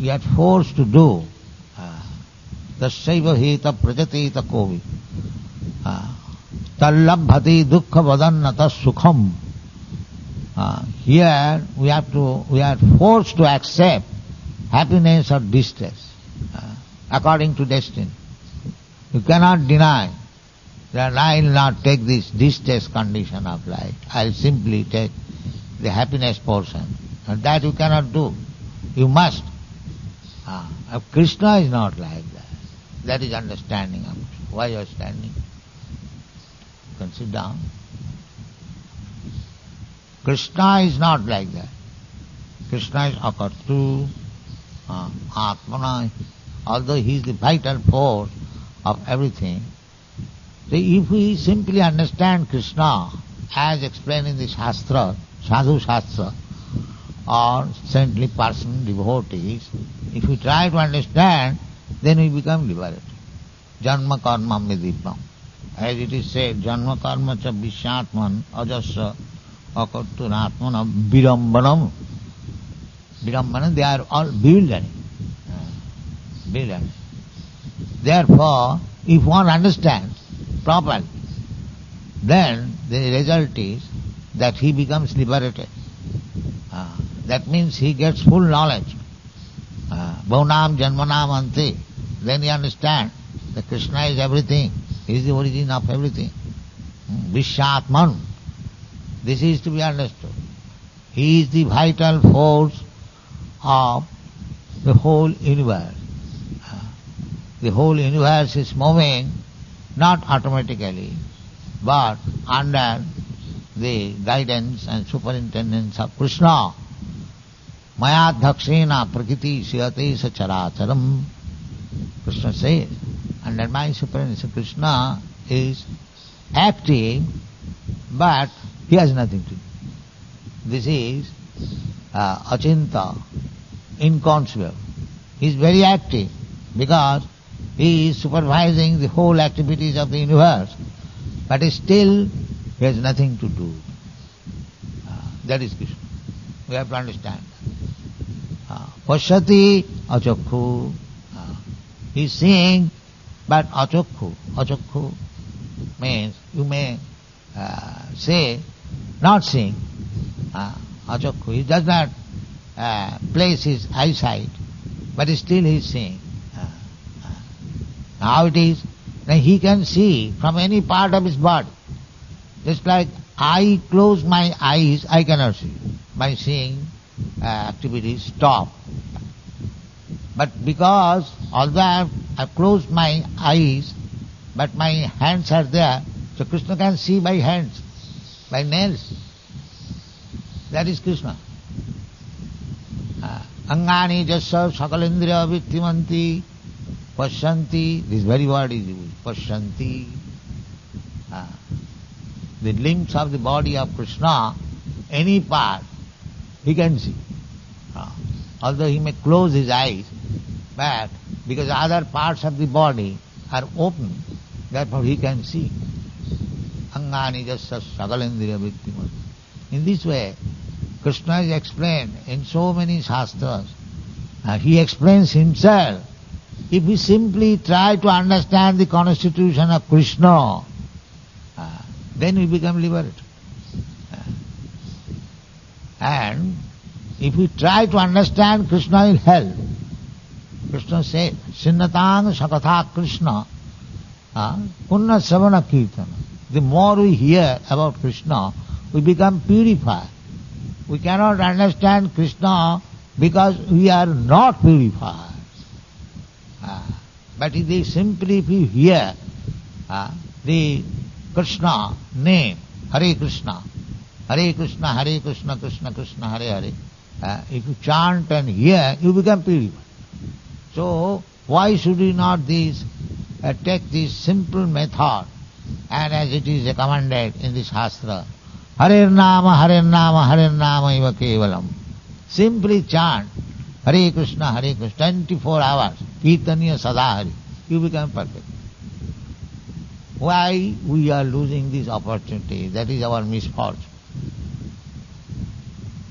we are forced to do. Tasyaiva heta prajati takovi. Tallabhati dukkha vadannata sukham. Here we are forced to accept happiness or distress according to destiny. You cannot deny that I will not take this distress condition of life. I will simply take the happiness portion. And that you cannot do. You must. Krishna is not like that. That is understanding of Krishna. Why you are standing? You can sit down. Krishna is not like that. Krishna is akartu, atmana. Although he is the vital force of everything. So if we simply understand Krishna as explained in the Shastra, Sadhu Shastra, or saintly person, devotees, if we try to understand, then we become liberated. Janma karma vidipam. As it is said, janma karma cha vishatman ajasya akartunatmana virambanam. Virambanam, they are all bewildered. Therefore, if one understands properly, then the result is that he becomes liberated. That means he gets full knowledge. Bhaunam janmanam ante. Then he understands that Krishna is everything. He is the origin of everything. Vishwatman. This is to be understood. He is the vital force of the whole universe. The whole universe is moving not automatically, but under the guidance and superintendence of Krishna. Maya dhakshena prakriti siyate sacharacharam. Krishna says, under my superintendence, Krishna is active, but he has nothing to do. This is achinta, inconceivable. He is very active because he is supervising the whole activities of the universe, but still he has nothing to do. That is Krishna. We have to understand. Pashyati achakhu. He is seeing, but achakhu. Achakhu means you may say not seeing. Achakhu. He does not place his eyesight, but still he is seeing. How it is? Now he can see from any part of his body. Just like I close my eyes, I cannot see. My seeing activities stop. But because although I have closed my eyes, but my hands are there, so Krishna can see by hands, by nails. That is Krishna. Angani jasa sakalindriya vittimanti pasyanti. This very word is used. Pasyanti. The limbs of the body of Krishna, any part, he can see. Although he may close his eyes, but because other parts of the body are open, therefore he can see. Angani jasa sakalindriya vittimanti. In this way, Krishna is explained in so many shastras. He explains himself. If we simply try to understand the constitution of Krishna, then we become liberated. And if we try to understand Krishna in hell, Krishna said, Sinnatang Sakatha Krishna, Punna Savana Kirtana. The more we hear about Krishna, we become purified. We cannot understand Krishna because we are not purified. But if we simply hear the Krishna name, Hare Krishna, Hare Krishna, Krishna Krishna, Hare Hare, if you chant and hear, you become purified. So why should we not take this simple method, and as it is recommended in the Shastra, Hare Nama, Hare Nama, Hare Nama iva kevalam. Simply chant Hare Krishna, 24 hours, Kirtaniya Sadahari, you become perfect. Why we are losing this opportunity? That is our misfortune.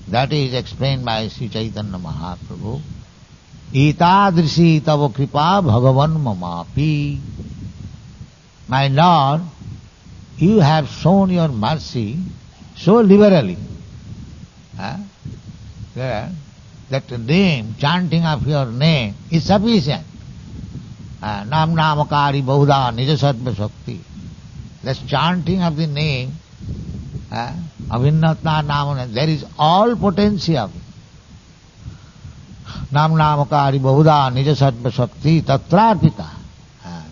That is explained by Sri Chaitanya Mahaprabhu. Etadrishi tava kripa bhagavan mamapi. My Lord, you have shown your mercy so liberally. That name, chanting of your name is sufficient. Nam namakari bahuda nija sattva shakti. This chanting of the name, avinnatna namana, there is all potency of it. Nam namakari bahuda nija sattva shakti tatrarpita.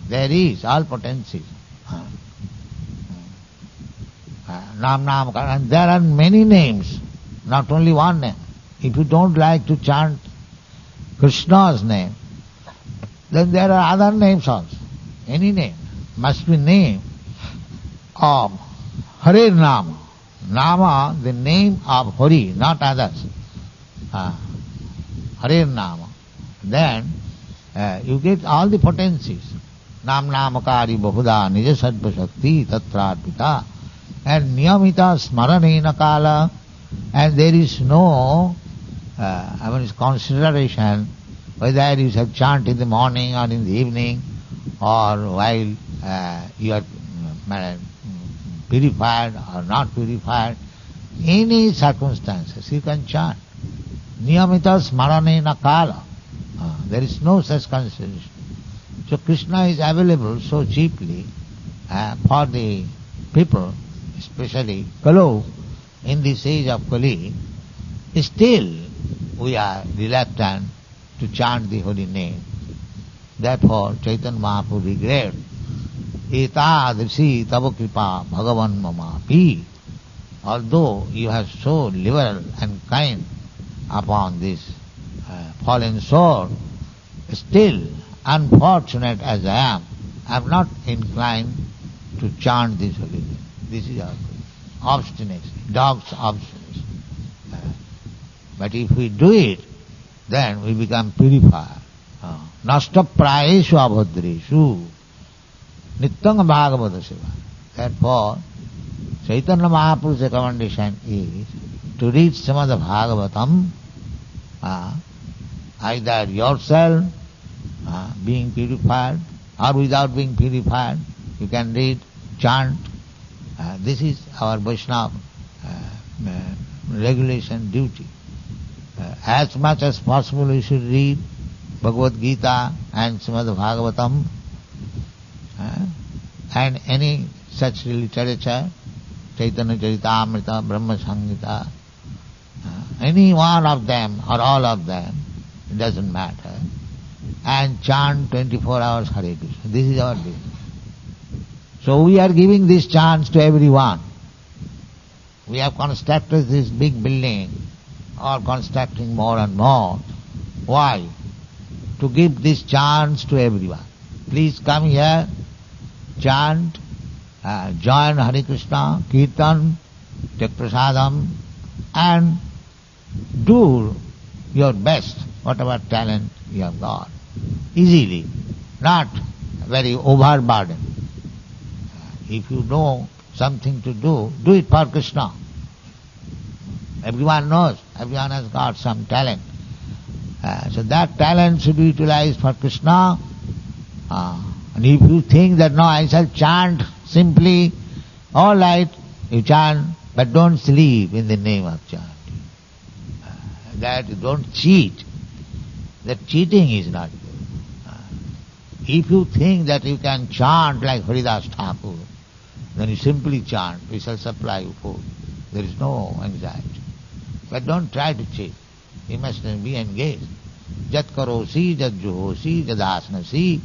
There is all potency. Nam namakari, and there are many names, not only one name. If you don't like to chant Krishna's name, then there are other names also. Any name must be name of Hare Nama. Nama, the name of Hari, not others. Hare Nama. Then you get all the potencies. Nam namakari bahuda nija sattva shakti tatrarpita. And niyamita smaranena kala. And there is no consideration whether you shall chant in the morning or in the evening or while you are purified or not purified. Any circumstances you can chant. Niyamita smaranena kala. There is no such consideration. So Krishna is available so cheaply for the people, especially Kalu, in this age of Kali. Still we are reluctant to chant the holy name. Therefore Chaitanya Mahaprabhu regrets, Etadrishi tava kripa bhagavan mamapi. Although you have so liberal and kind upon this fallen soul, still, unfortunate as I am not inclined to chant this holy name. This is our obstinacy, dog's obstinacy. But if we do it, then we become purified. Nasta prayeshu abhadreshu nityam bhagavata seva. Therefore, Chaitanya Mahaprabhu's recommendation is to read Srimad Bhagavatam, either yourself being purified or without being purified. You can read, chant. This is our Vaishnava regulation duty. As much as possible we should read Bhagavad Gita and Srimad Bhagavatam and any such literature, Chaitanya Charitamrita, Brahma Samhita, any one of them or all of them, it doesn't matter, and chant 24 hours Hare Krishna. This is our duty. So we are giving this chance to everyone. We have constructed this big building, or constructing more and more. Why? To give this chance to everyone. Please come here, chant, join Hare Krishna, Kirtan, take prasadam, and do your best, whatever talent you have got. Easily, not very overburdened. If you know something to do it for Krishna. Everyone knows, everyone has got some talent. So that talent should be utilized for Krishna. And if you think that, no, I shall chant simply, all right, you chant, but don't sleep in the name of chanting. That you don't cheat. That cheating is not good. If you think that you can chant like Haridas Thakur, then you simply chant, we shall supply you food. There is no anxiety. But don't try to cheat. You must be engaged. Jat karosi, jat juhosi, jat asnasi,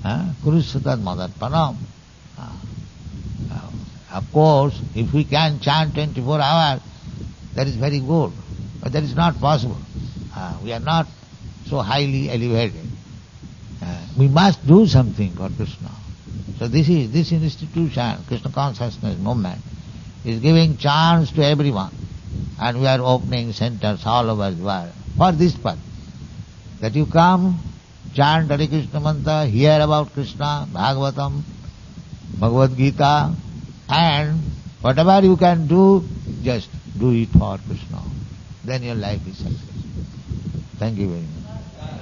kurusatad madarpanam. Of course, if we can chant 24 hours, that is very good. But that is not possible. We are not so highly elevated. We must do something for Krishna. So this institution, Krishna Consciousness Movement, is giving chance to everyone. And we are opening centers all over the world for this purpose. That you come, chant Hare Krishna Mantra, hear about Krishna, Bhagavatam, Bhagavad Gita, and whatever you can do, just do it for Krishna. Then your life is successful. Thank you very much.